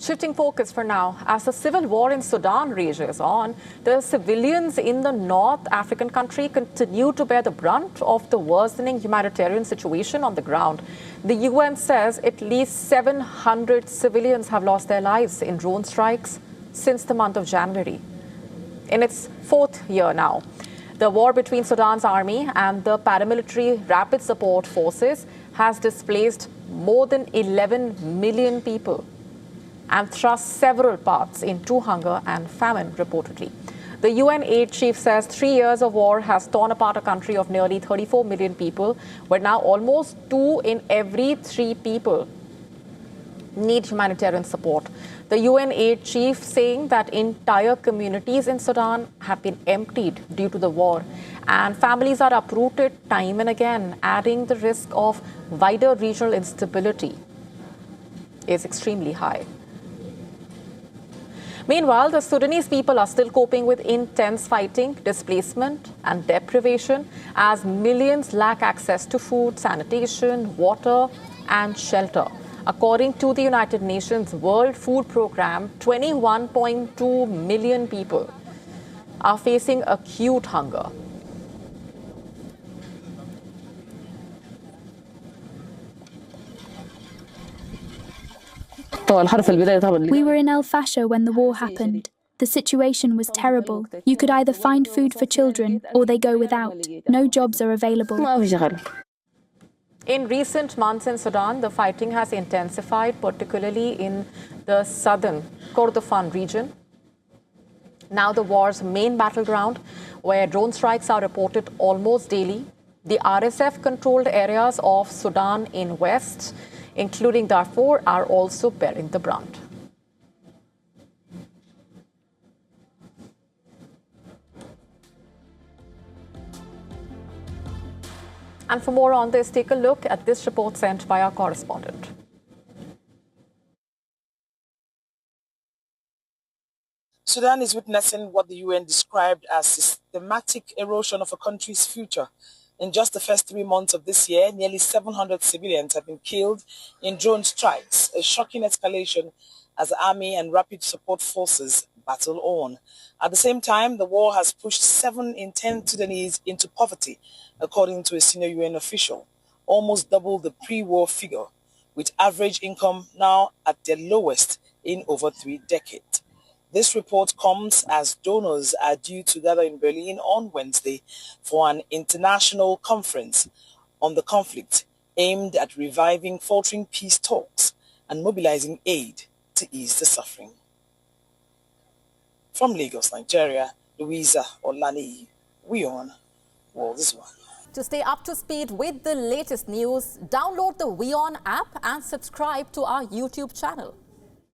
Shifting focus for now, as the civil war in Sudan rages on, the civilians in the North African country continue to bear the brunt of the worsening humanitarian situation on the ground. The UN says at least 700 civilians have lost their lives in drone strikes since the month of January. In its fourth year now, the war between Sudan's army and the paramilitary Rapid Support Forces has displaced more than 11 million people and thrust several parts into hunger and famine, reportedly. The UN aid chief says 3 years of war has torn apart a country of nearly 34 million people, where now almost 2 in every 3 people need humanitarian support. The UN aid chief saying that entire communities in Sudan have been emptied due to the war, and families are uprooted time and again, adding the risk of wider regional instability is extremely high. Meanwhile, the Sudanese people are still coping with intense fighting, displacement and deprivation as millions lack access to food, sanitation, water and shelter. According to the United Nations World Food Programme, 21.2 million people are facing acute hunger. We were in El Fasher when the war happened. The situation was terrible. You could either find food for children or they go without. No jobs are available. In recent months in Sudan, the fighting has intensified, particularly in the southern Kordofan region. Now the war's main battleground, where drone strikes are reported almost daily. The RSF-controlled areas of Sudan in west, including Darfur, are also bearing the brunt. And for more on this, take a look at this report sent by our correspondent. Sudan is witnessing what the UN described as systematic erosion of a country's future. In just the first 3 months of this year, nearly 700 civilians have been killed in drone strikes, a shocking escalation as the army and rapid support forces battle on. At the same time, the war has pushed 7 in 10 Sudanese into poverty, according to a senior UN official, almost double the pre-war figure, with average income now at their lowest in over 3 decades. This report comes as donors are due to gather in Berlin on Wednesday for an international conference on the conflict aimed at reviving faltering peace talks and mobilizing aid to ease the suffering. From Lagos, Nigeria, Louisa Olani, WION World is One. To stay up to speed with the latest news, download the WION app and subscribe to our YouTube channel.